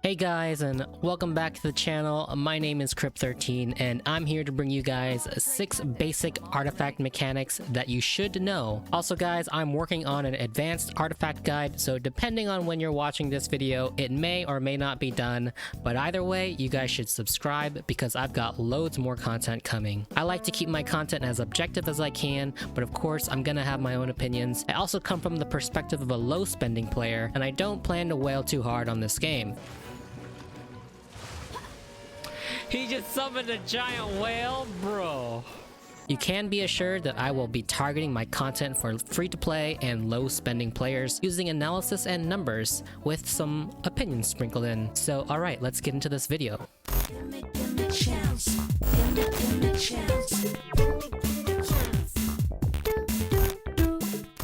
Hey guys, and welcome back to the channel. My name is Crypt13 and I'm here to bring you guys 6 basic artifact mechanics that you should know. Also guys, I'm working on an advanced artifact guide, so depending on when you're watching this video, it may or may not be done, but either way, you guys should subscribe because I've got loads more content coming. I like to keep my content as objective as I can, but of course I'm gonna have my own opinions. I also come from the perspective of a low spending player, and I don't plan to wail too hard on this game. He just summoned a giant whale, bro. You can be assured that I will be targeting my content for free-to-play and low-spending players using analysis and numbers with some opinions sprinkled in. So, alright, let's get into this video.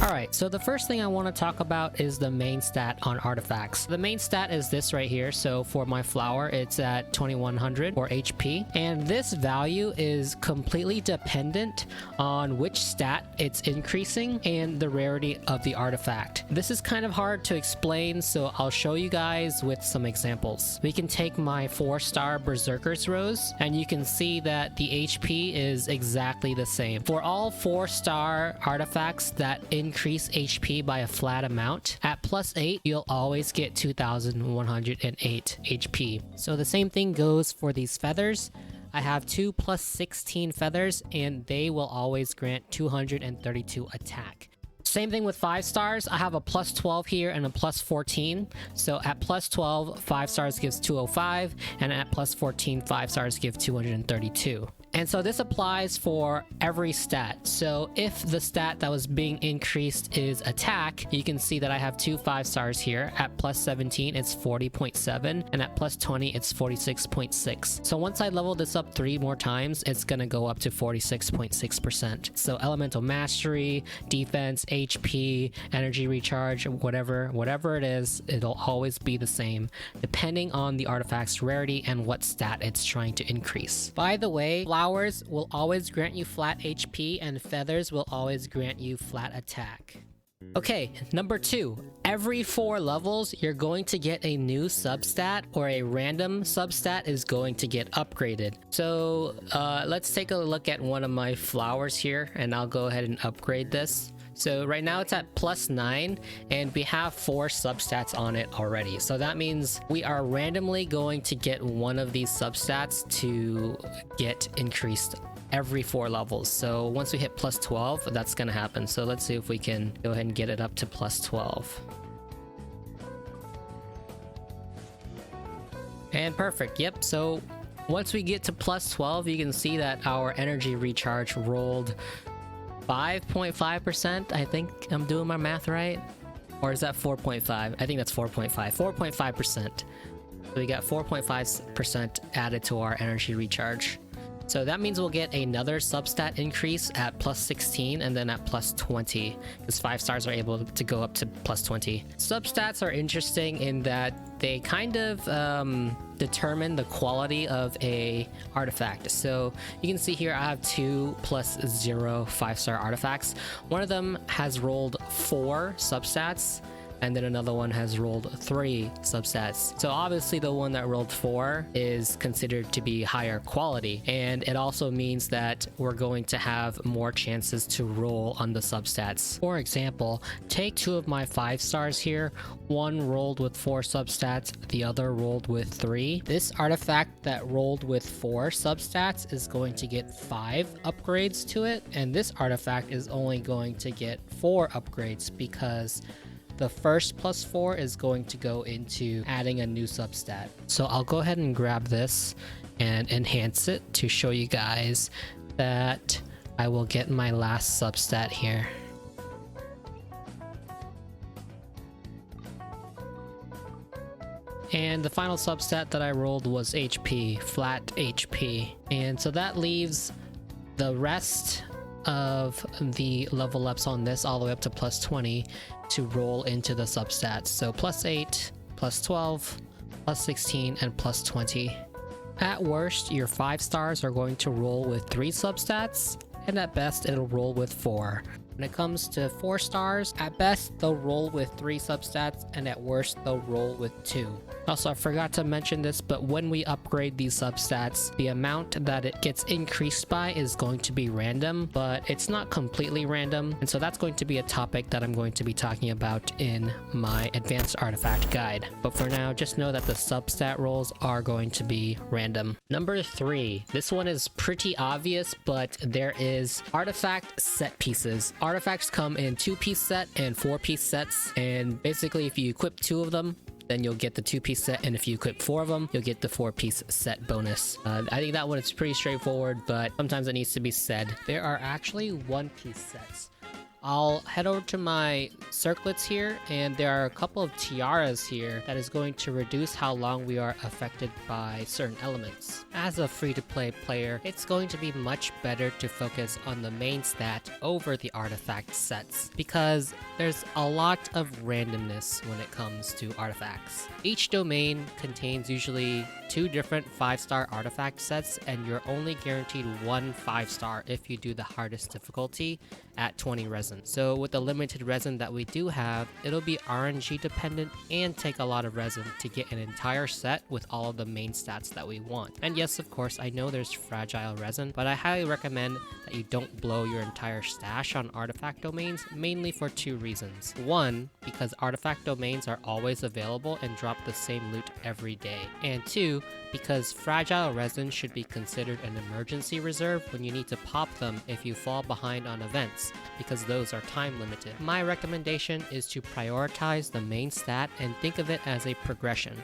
Alright, so the first thing I want to talk about is the main stat on artifacts. The main stat is this right here. So for my flower, it's at 2100 for HP. And this value is completely dependent on which stat it's increasing and the rarity of the artifact. This is kind of hard to explain, so I'll show you guys with some examples. We can take my 4-star Berserker's Rose, and you can see that the HP is exactly the same. For all 4-star artifacts that increase HP by a flat amount, at +8 you'll always get 2108 HP. So the same thing goes for these feathers. I have 2 +16 feathers and they will always grant 232 attack. Same thing with 5 stars. I have a +12 here and a +14. So at +12, 5 stars gives 205, and at +14, 5 stars give 232. And so this applies for every stat. So if the stat that was being increased is attack, you can see that I have 2 5 stars here. At +17, it's 40.7, and at +20, it's 46.6. So once I level this up 3 more times, it's gonna go up to 46.6%. So elemental mastery, defense, HP, energy recharge, whatever it is, it'll always be the same, depending on the artifact's rarity and what stat it's trying to increase. By the way, flowers will always grant you flat HP and feathers will always grant you flat attack. Okay, number 2. Every 4 levels, you're going to get a new substat, or a random substat is going to get upgraded. So let's take a look at one of my flowers here, and I'll go ahead and upgrade this. So right now it's at +9 and we have 4 substats on it already. So that means we are randomly going to get one of these substats to get increased every 4 levels. So once we hit +12, that's gonna happen. So let's see if we can go ahead and get it up to +12. And perfect, yep. So once we get to +12, you can see that our energy recharge rolled 5.5%. I think I'm doing my math right. Or is that 4.5? I think that's 4.5. 4.5%. So we got 4.5% added to our energy recharge. So that means we'll get another substat increase at +16 and then at +20, because 5 stars are able to go up to +20. Substats are interesting in that they kind of determine the quality of a artifact. So you can see here I have 2 +0 5-star artifacts. One of them has rolled 4 substats, and then another one has rolled 3 substats. So obviously the one that rolled 4 is considered to be higher quality, and it also means that we're going to have more chances to roll on the substats. For example, take 2 of my 5 stars here. One rolled with 4 substats, the other rolled with 3. This artifact that rolled with 4 substats is going to get 5 upgrades to it, and this artifact is only going to get 4 upgrades because the first +4 is going to go into adding a new substat. So I'll go ahead and grab this and enhance it to show you guys that I will get my last substat here. And the final substat that I rolled was HP, flat HP. And so that leaves the rest of the level ups on this all the way up to +20 to roll into the substats. So +8, +12, +16, and +20. At worst, your 5 stars are going to roll with 3 substats, and at best it'll roll with 4. When it comes to 4 stars, at best they'll roll with 3 substats, and at worst they'll roll with 2. Also, I forgot to mention this, but when we upgrade these substats, the amount that it gets increased by is going to be random, but it's not completely random. And so that's going to be a topic that I'm going to be talking about in my advanced artifact guide. But for now, just know that the substat rolls are going to be random. Number 3, this one is pretty obvious, but there is artifact set pieces. Artifacts come in 2-piece set and 4-piece sets, and basically if you equip 2 of them, then you'll get the 2-piece set, and if you equip 4 of them, you'll get the 4-piece set bonus. I think that one is pretty straightforward, but sometimes it needs to be said. There are actually 1-piece sets. I'll head over to my circlets here, and there are a couple of tiaras here that is going to reduce how long we are affected by certain elements. As a free-to-play player, it's going to be much better to focus on the main stat over the artifact sets, because there's a lot of randomness when it comes to artifacts. Each domain contains usually 2 different 5-star artifact sets, and you're only guaranteed 1 5-star if you do the hardest difficulty at 20 resin. So with the limited resin that we do have, it'll be RNG dependent and take a lot of resin to get an entire set with all of the main stats that we want. And yes, of course, I know there's fragile resin, but I highly recommend that you don't blow your entire stash on artifact domains, mainly for 2 reasons. 1, because artifact domains are always available and drop the same loot every day. And 2, because fragile resin should be considered an emergency reserve when you need to pop them if you fall behind on events, because those are time limited. My recommendation is to prioritize the main stat and think of it as a progression.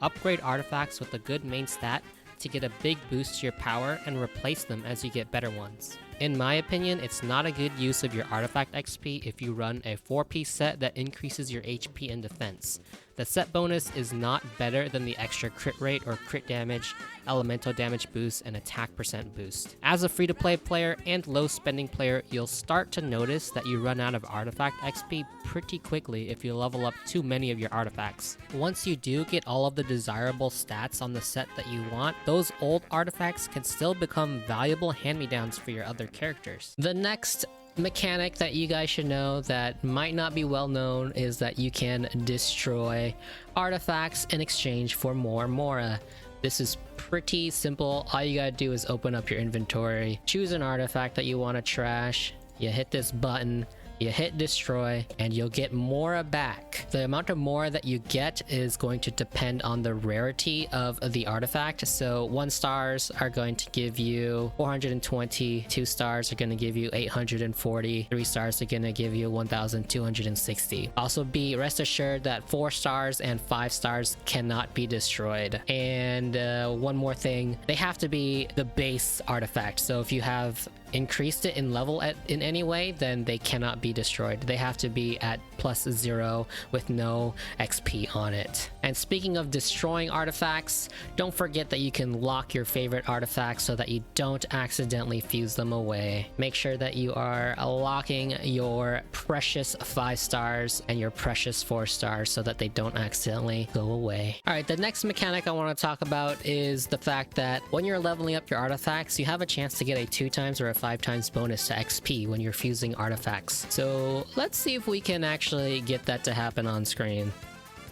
Upgrade artifacts with a good main stat to get a big boost to your power and replace them as you get better ones. In my opinion, it's not a good use of your artifact XP if you run a 4-piece set that increases your HP and defense. The set bonus is not better than the extra crit rate or crit damage, elemental damage boost, and attack percent boost. As a free-to-play player and low-spending player, you'll start to notice that you run out of artifact XP pretty quickly if you level up too many of your artifacts. Once you do get all of the desirable stats on the set that you want, those old artifacts can still become valuable hand-me-downs for your other characters. The next mechanic that you guys should know that might not be well known is that you can destroy artifacts in exchange for more Mora. This is pretty simple. All you gotta do is open up your inventory, choose an artifact that you want to trash, you hit this button, you hit destroy, and you'll get Mora back. The amount of Mora that you get is going to depend on the rarity of the artifact. So 1 stars are going to give you 420, 2 stars are going to give you 840, 3 stars are going to give you 1260. Also be rest assured that 4 stars and 5 stars cannot be destroyed. And one more thing, they have to be the base artifact. So if you have increased it in level in any way, then they cannot be destroyed. They have to be at +0 with no XP on it. And speaking of destroying artifacts, don't forget that you can lock your favorite artifacts so that you don't accidentally fuse them away. Make sure that you are locking your precious 5 stars and your precious 4 stars so that they don't accidentally go away. Alright, the next mechanic I want to talk about is the fact that when you're leveling up your artifacts, you have a chance to get a 2 times or a 5 times bonus to XP when you're fusing artifacts. So let's see if we can actually get that to happen on screen.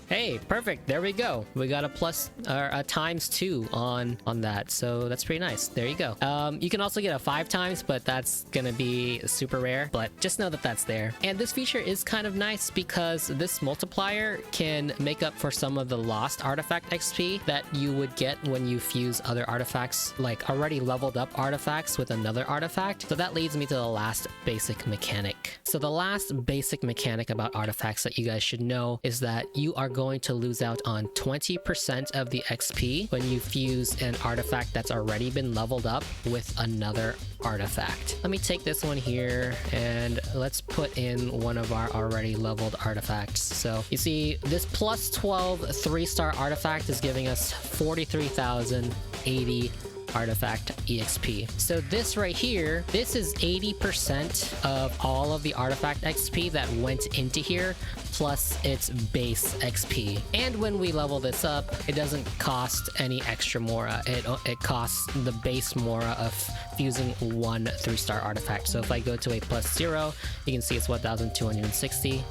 Hey, perfect. There we go. We got a plus or a ×2 on that. So that's pretty nice. There you go. You can also get a 5 times, but that's gonna be super rare. But just know that that's there. And this feature is kind of nice because this multiplier can make up for some of the lost artifact XP that you would get when you fuse other artifacts, like already leveled up artifacts with another artifact. So that leads me to the last basic mechanic. So the last basic mechanic about artifacts that you guys should know is that you are going to lose out on 20% of the XP when you fuse an artifact that's already been leveled up with another artifact. Let me take this one here and let's put in one of our already leveled artifacts. So you see this +12 3-star artifact is giving us 43,080 artifact EXP. So this right here, this is 80% of all of the artifact XP that went into here, plus its base XP. And when we level this up, it doesn't cost any extra Mora. It costs the base Mora of fusing 1 3-star artifact. So if I go to a +0, you can see it's 1260.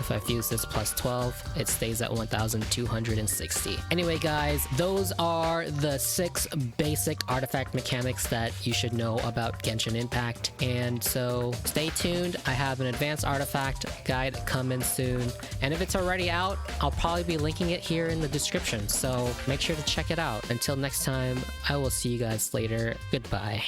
If I fuse this plus 12, it stays at 1260. Anyway guys, those are the 6 basic artifact mechanics that you should know about Genshin Impact. And so stay tuned. I have an advanced artifact guide coming soon. And if it's already out, I'll probably be linking it here in the description. So make sure to check it out. Until next time, I will see you guys later. Goodbye.